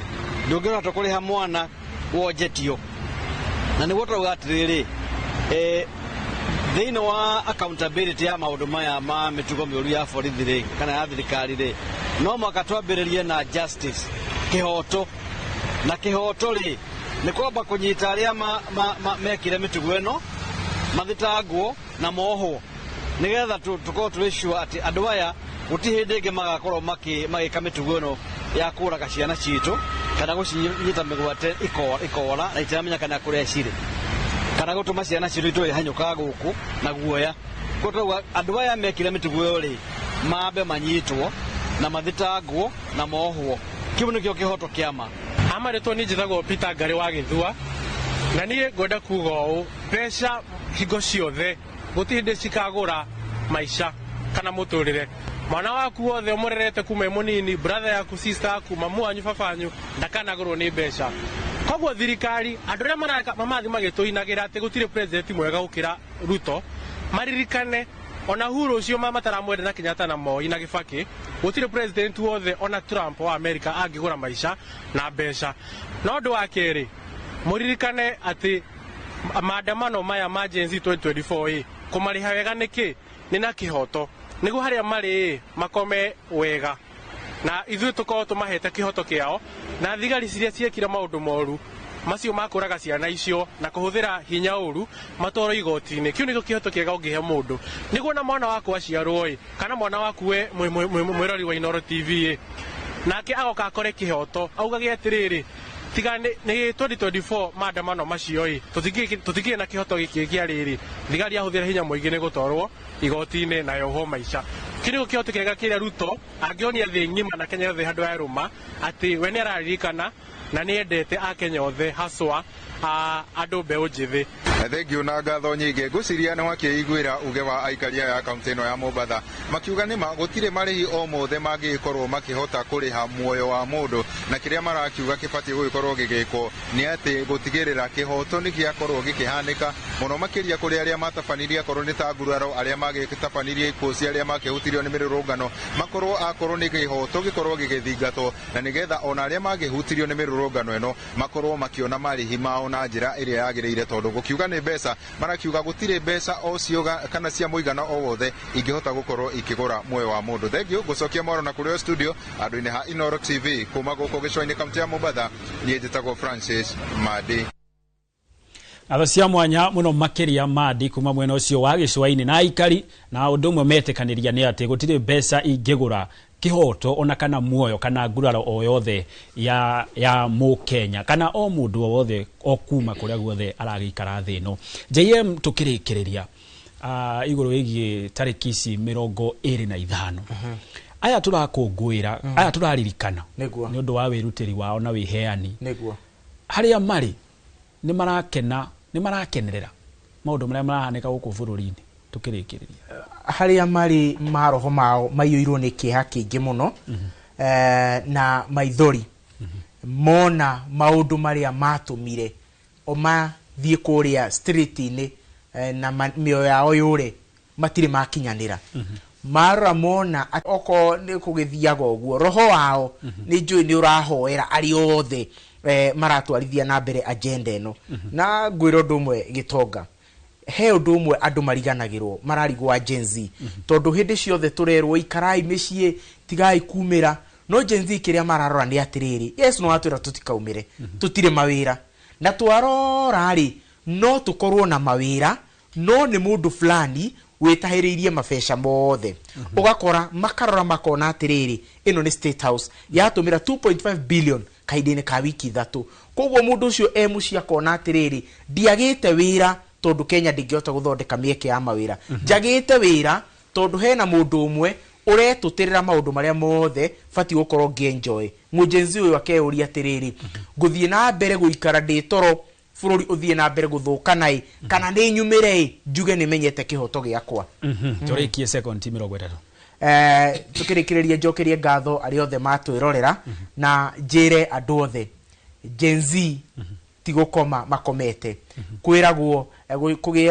ndũngĩhota kũrĩha mwana wonjetio. Na nĩguo tũrauga atĩrĩrĩ thĩinĩ wa accountability ya maũndũ maya ma mĩtugo mĩũru ya borithi rĩ kana ya thirikari rĩ no mũhaka twambĩrĩrie na justice, kĩhoto. Na kĩhoto rĩ nĩ kwamba kũnyita arĩa mekire mĩtugo ĩno mathitangwo na mohwo nĩgetha tũkorwo tũrĩ sure atĩ andũ aya gũtirĩ hĩndĩ ĩngĩ magakorwo magĩka mĩtugo ĩno ya kũraga ciana citũ kana gũcinyita mĩgwate ikora na itiramenya kana kũrĩa cirĩ kana gũtũma ciana citũ itũĩ hanyũka gũkũ na guoya. Koguo andũ aya mekire mĩtugo ĩyo rĩ mambe manyitwo na mathitangwo na mohwo. Kĩu nĩkĩo kĩhoto kĩama. Amaretwo nĩ njĩtagwo Peter Ngari wa Gĩthua na niĩ ngwenda kuga ũũ mbeca hingo ciothe gũtirĩ hĩndĩ cikagũra maica kana mũtũrĩre. Mwana waku wothe ũmũrerete kuma mũnini, brother yaku, sister yaku, mamu wanyu, baba wanyu ndakanagũrwo nĩ mbeca. Koguo thirikari andũ arĩa mamathi magĩtũinagĩra atĩ gũtirĩ president mwega gũkĩra Ruto maririkane ona Uhuru ũcio mataramwenda na Kenyatta na Moi na Kibaki gũtirĩ president wothe ona Trump wa America angĩgũra maica na mbeca. No ũndũ wa kerĩ mũririkane atĩ maandamano maya ma Gen Z 2024 kũmarĩha wega nĩkĩ nĩ na kĩhoto nĩguo harĩa marĩ makome wega na ithuĩ tũkorwo tũmahete kĩhoto kĩao na thigari ciria ciekire maũndũ moru macio makũraga ciana icio na kũhũthĩra hinya ũru matwaro igoti-inĩ. Kĩu nĩkĩo kĩhoto kĩega ũngĩhe mũndũ nĩguo na mwana waku aciarwo kana mwana waku we mwĩrori wa Inooro TV nake agoka akore kĩhoto augage atĩrĩrĩ tiga nĩ 2024 maandamano macio tũtigĩe na kĩhoto gĩkĩ kĩa rĩrĩ thigari ahũthĩra hinya mũingĩ nĩ gũtwarwo igoti-inĩ na yohwo maica. Kĩu nĩkĩo kĩhoto kĩega kĩrĩa Ruto angĩonia thĩ ng'ima na Kenya yothe handũ ya rũma atĩ we nĩ araririkana na nĩ endete a Kenya othe haswa andũ mbeũ njĩthĩ. Thengiũ na ngatho nyingĩ ngwĩciria nĩ wakĩiguĩra uge wa aikari ya kaunti ĩno ya Mombatha makiuga nĩma gũtirĩ marĩhi o mothe mangĩkorwo makĩhota kũrĩha muoyo wa mũndũ na kĩrĩa marakiuga kĩbatiĩ gũgĩkorwo gĩgĩkwo nĩ atĩ gũtigĩrĩra kĩhoto nĩ gĩakorwo gĩkĩhanĩka mũno makĩria kũrĩ arĩa matabanirie akorwo nĩ ta nguraro arĩa magĩtabanirie ikuũ cia arĩa makĩhutirio nĩ mĩrũrũngano akorwo nĩ kĩhoto gĩkorwo gĩgĩthingatwo na nĩgetha ona arĩa magĩhutirio nĩ mĩrũrũngano ĩno makorwo makĩona marĩhi mao na njĩra ĩrĩa yagĩrĩire tondũ gũkiuga nĩ mbeca marakiuga gũtirĩ mbeca o cio kana cia mũigana o wothe ingĩhota gũkorwo ikĩgũra muoyo wa mũndũ. Thengiũ ngũcokia mwaro na kũrĩa studio andũ-inĩ ha Inooro TV kuma gũkũ gĩcũa-inĩ kaunti ya Mombatha niĩ njĩtagwo Francis Madi. Atho cia mwanya muno makĩria Madi kuma mwena ũcio wa gĩcũa-inĩ na aikari na ũndũ ũmwe metĩkanĩria nĩ atĩ gũtirĩ mbeca ingĩgũra kĩhoto ona kana muoyo kana nguraro o yothe ya Mũkenya kana o mũndũ o wothe o kuma kũrĩa guothe aragĩikara thĩ ĩno. JM tũkĩrĩkĩrĩria igũrũ wĩgiĩ tarĩki ici 25 aya tũrakũngũĩra aya tũraririkana nĩ ũndũ wa wĩrutĩri wao na wĩheani harĩa marĩ nĩ marakenerera maũndũ marĩa marahanĩka gũkũ bũrũri-inĩ. Tũkĩrĩkĩrĩria harĩa marĩ maroho mao maiyũirwo nĩ kĩeha kĩingĩ mũno na maithori mona maũndũ marĩa matũmire o mathiĩ kũrĩa street-inĩ na mĩoyo yao yũre matirĩ makinyanĩra. mara mona oko ni kugithiaga uguo roho wao ni njui ni urahoera ari othe maratwarithia na mbere agenda eno na ngwiro ndumwe gitonga he ndumwe andu mariganagirwo mararigwa Gen Z tondu hindi ciothe turerwo ikarai micii tigai kumira no Gen Z kiria mararora ni atiriri yes no atwira tutikaumire tutire mawira na twarora ri no tukorwo na mawira no ni mundu fulani wetahiririe mabesha mothe ugakora makarora makona atiriri ino ni State House yatumira 2.5 billion kaidene ka wiki 3 kogwo mundu ucio mucia kona atiriri ndiagite wira tondu Kenya ndingihota guthondeka mieke ya mawira njagite wira tondu hena mundu umwe uretutirira maundu maria mothe fati gukorwo ngenjoy mujenzi uyu akeuria atiriri nguthie na mbere guikara nditoro bururi uthie na mbere guthuka nai kana ni nyumire njuge ni menyete kihoto giakwa turikie second 30 tukirikireria njokerie ngatho ari othe matwirorera na njire andu othe Gen Z tigukoma makomete kwiragwo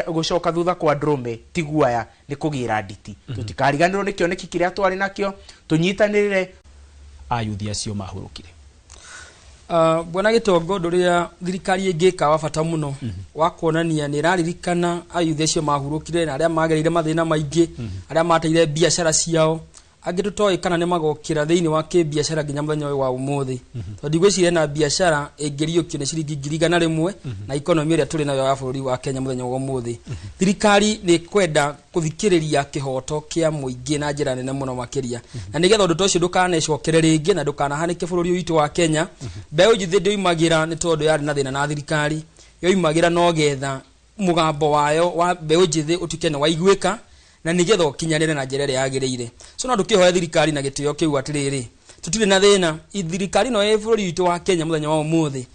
gucoka thutha kwa ndrume tiguaya ni kugira nditi tutikariganirwo ni kioneki kiria twari nakio tunyitanirire ayuthi acio mahurukire bwana gitongo nduria thirikari ingika wa bata muno wa kuonania ni raririkana ayuthi acio mahurukire na aria magereire mathina maingi aria mateire biashara ciao angi tutoi kana ni magokira thiini wa biashara nginya muthenya wa umuthi tondu gwicire na biashara ingiriukio ni ciringi 100 na economy ria turi nayo ya bururi wa Kenya muthenya wa umuthi thirikari ni kwenda kuthikiriria kihoto kia muingi na njira nene muno makiria na nigetha undu tocio ndukanecokere ringi na ndukanahanike bururi witu wa Kenya mbeu njithi ndoimagira ni tondu yari na thina na thirikari yoimagira no getha mugambo wayo wa mbeu njithi utikene waiguika na nigetha ukinyanire na njira yagirire so no ndukihoya thirikari na gitio kiu atiriri tutire na thina thirikari no bururi witu wa Kenya muthenya wa umuthi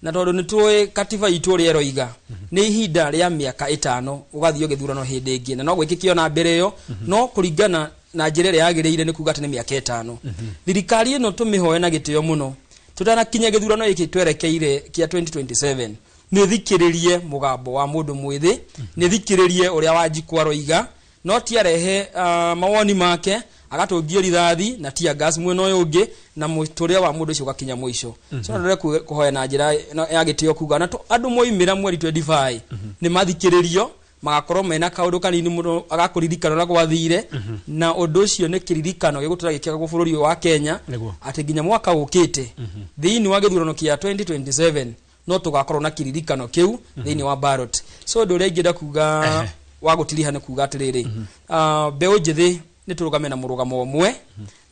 na tondu ni tuwe katiba itu ri eroiga ni ihinda ria miaka 5 ugathio githurano hindi ingi na no gwikikio na mbere yo no kuringana na njira yagirire ni kuga ati ni miaka 5 thirikari ino tumihoye na gitio muno tutana kinya githurano iki twerekeire kia 2027 ni thikiririe mugambo wa mundu mwithi ni thikiririe uria Wanjiku aroiga no tiarehe mawoni make agatungio rithathi na tia gas mweno uyu ungi na muturia wa mundu ucio gakinya mwisho so ndore kuhoya na njira ya gitio kuga na andu moimira mweri 25 ni mathikiririo magakorwo mena kaundu kanini muno agakuririkana na gwathire na undu ucio ni kiririkano gigutura gikiaga ku bururi wa Kenya ati nginya mwaka ukite thiini wa githurano kia 2027 no tugakorwo na kiririkano kiu thiini wa ballot so ndore ingida kuga wagutiriha ni kuga atiriri mbeu njithi ni turugame na murugamo omwe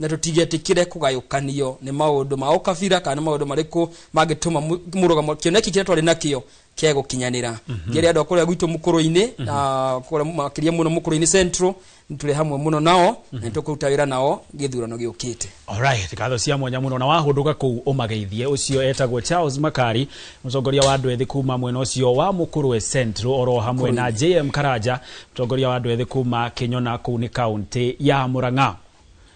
na tutigetikire kugayukanio ni maundu ma ukabira kana maundu mariku magituma murugamo kioneki kire twari nakio kiego kinyanira ngere andu akuria gwitu mukuru-ini na kuria makiria muno mukuru-ini central nitule hamwe muno nao na tukuruta wira nao githurano giukite alright tikatho cia mwanya muno na wahunduka ku umageithie ucio etagwo Charles Makari mutongoria wa andu ethi kuma mwena ucio wa mukuru central oro hamwe na JM Karanja mutongoria wa andu ethi kuma Kinyona ku ni county ya Murang'a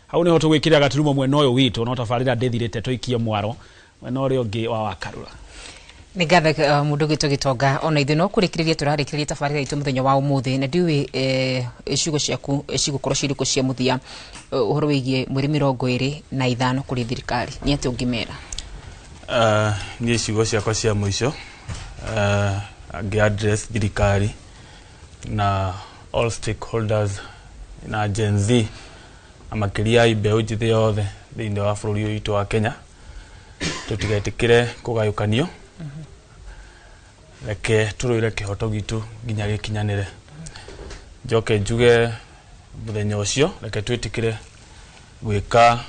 hau niho tugwikira gaturumo mwena uyu witu no tafarira ndithirite twikie mwaro mwena uri ungi wa Wakarura nigatha mundu gitu gitonga ona ithe no kurikiriria turarikiriria tafarira itu muthenya wa umuthi na ndiwi icigo ciaku cigukorwo ciriko cia muthia uhoro wigie mweri 25 kuri thirikari ni ati ungimera ni icigo ciakwa cia muico angi address thirikari na all stakeholders na Gen Z amakiria ibeu njithi yothe thiini wa bururi witu wa Kenya tutigetikire kugayukanio leke turuire kihoto gitu nginya gikinyanire njoke njuge muthenya ucio leke twitikire gwika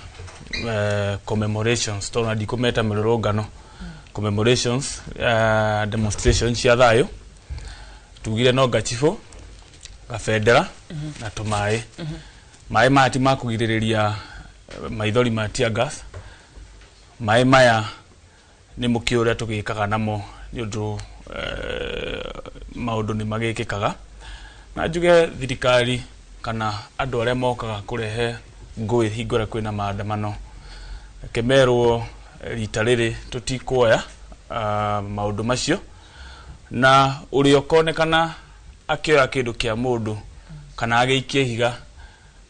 commemorations tona dikumeta mirurungano commemorations demonstrations cia thayo tugire no gachifu gafedera na tumai mai mati makugiriria maithori ma tear gas mai maya ni mukiuria tugikaga namo nundu maundu ni magikikaga na njuge thirikari kana andu aria mokaga kurehe ngui hingora kwina maandamano kemerwo rita riri tutikuoya maundu macio na uri okonekana akioya kindu kia mundu kana agiikie higa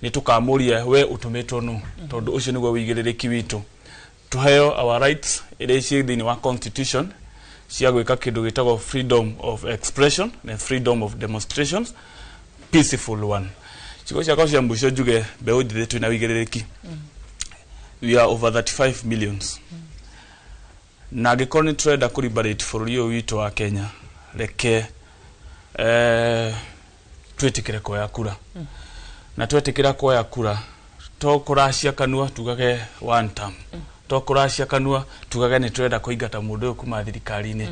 ni tukamurie we utumitwo nu tondu ucio niguo wigiririki witu tuheo our rights iria ci thini wa constitution cia gwika kindu gitagwo freedom of expression and freedom of demonstrations peaceful one chiko cia cia mbusho juge beu dithu na wigiririki we are over 35 millions na gikoni trade ku liberate for you witu wa Kenya reke twetikire ko ya kura na twetikira ko ya kura to kuracia kanua tugage one term to kuracia kanua tugage ni trade kuingata mundu kuma thirikari-ini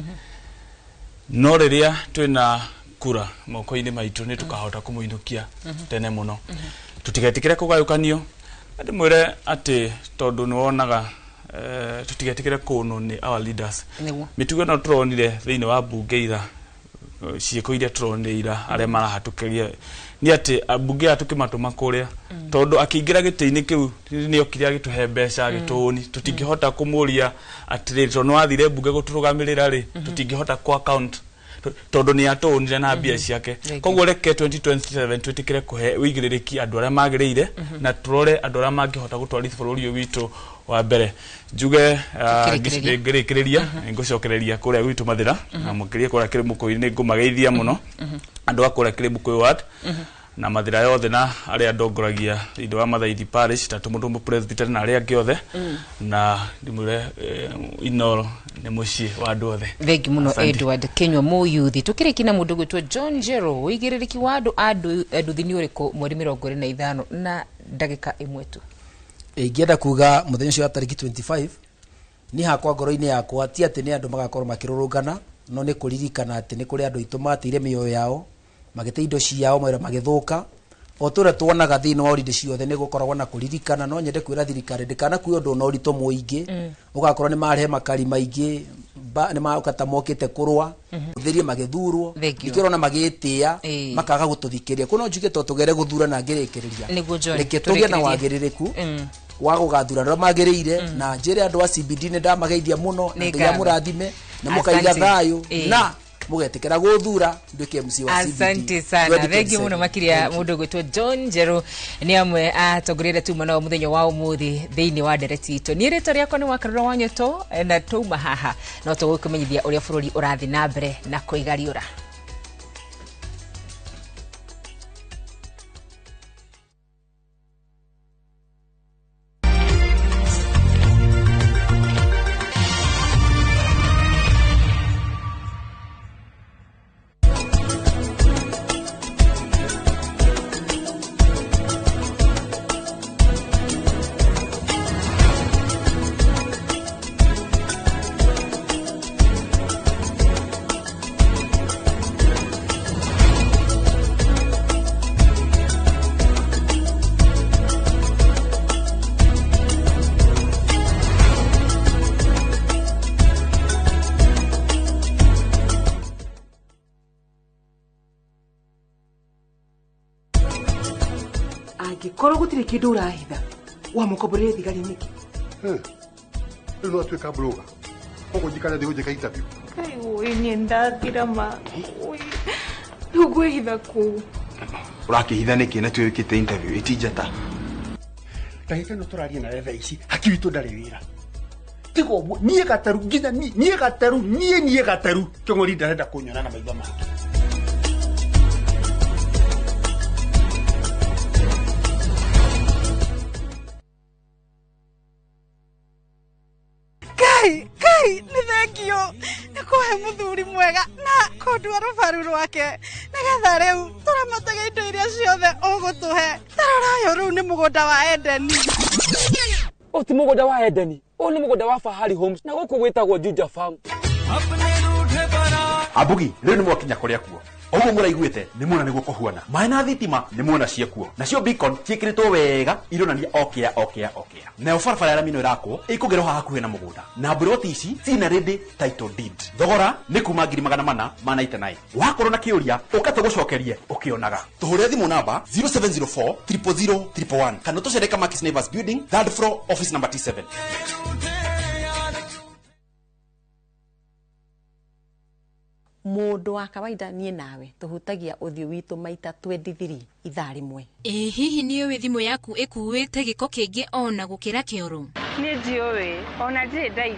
no riria twina kura moko-ini maitu ni tukahota kumuinukia tene muno tutigetikire kugayukanio andi mwire ati tondu ni wonaga tutigetikire kuno ni our leaders mitugo no turonire thiini wa bunge ira ciiko iria turonira aria marahatukiria ni ati bunge atukimatuma kuria tondu akiingira giti-ini kiu ni okiria gituhe mbeca gituni tutingihota kumuria ati tondu wathire bunge guturugamirira ri tutingihota ku account tondu ni atonire na mbia ciake koguo reke 2027 twitikire kuhe wigiririki andu aria magirire na turore andu aria mangihota gutwarithia bururi witu wa mbere njuge ngirikiria ngucokereria kuria gwitu mathira na mukirie kuria kiri mukoini ngumageithia muno andu akura kiri mukoyi ward na mathira yothe na aria ndongoragia thindi wa Mathaithi parish tatu mundu president na aria giothe na ndimure inoro ni muci wa andu othe thengi muno Edward Kenywa Muyuthi tukiriki na mundu gwitwo John Njero wigiririki wa andu thini uriku mweri 25 na ndagika imwe tu ingienda kuga muthenya ucio wa tariki 25 ni hakwa ngoro-ini yakwa ti ati ni andu magakorwo makirurungana no ni kuririkana ati ni kuri andu itumatire mioyo yao magite indo ciao mawira magithuka o ture tuonaga thini wa oride ciothe ni gukoragwo na kuririkana no nyende kwira thirikari ndikana kuyo ndu no rito muingi ugakorwo ni marehe makari maingi ni maukata mokite kurwa thirie magithurwo ikirona magitia makaga gututhikiria kuno njuge to tugere guthura na ngirikiriria reke tuge na wagiririku wa gugathura ndo magirire na njire andu a CBD ni ndamageithia muno na nginya murathime na mukaiga thayo na mugetekera guthura nduke MC wa CBD. Asante sana thengi muno makiria mundu gwitwo John Njero ni amwe atongorire tu muno muthenya wa umuthi thiini wa ndereti itu ni rito riako ni wakarura wanyoto na tuma haha no tugukumenyithia uria bururi urathi na mbere na kuigariura. Koro gutire kindu urahitha wa mukoborere thigari niki no atweka bloga ogo jikana de hoje kaita biu kai oi nienda tirama oi ndugu hitha ku urakihitha niki na twikite interview itijata ndagika no turaria na etha ici hakiwi tu ndari wira tigo nie gataru nginya nie gataru kingori ndarenda kunyona na maitho make kai ni thengio ni kuhe muthuri mwega na kondwa rubaru rwake nigetha riu turamatega indo iria ciothe ugutuhe tararayo riu ni mugunda wa Edeni ti mugunda wa Edeni ni mugunda wa Fahari Homes na guku gwitagwo Juja Farm abugi riu ni mwakinya kuria kuo ogo muraiguite ni muona niguo kuhuana mai na thitima ni muona ciekuo nacio beacon ciikiritwo wega ironania okea na barabara ya mino irako ikugerwo hakuhe na mugunda na broti ici cina ready title deed thogora ni kuma 499 wakorwo na kiuria ukate gucokerie ukionaga tuhure thimu namba 0704 000 111 kana tucereka Markis Naivas building 3rd floor office number T7 mundu wa kawaida nie nawe tuhutagia uthio witu maita 23 ithaa rimwe. Hihi ni uwe thimu yaku ikuwite giko kingi ona gukira kioro? Ni ndiuwi ona ndiri ndai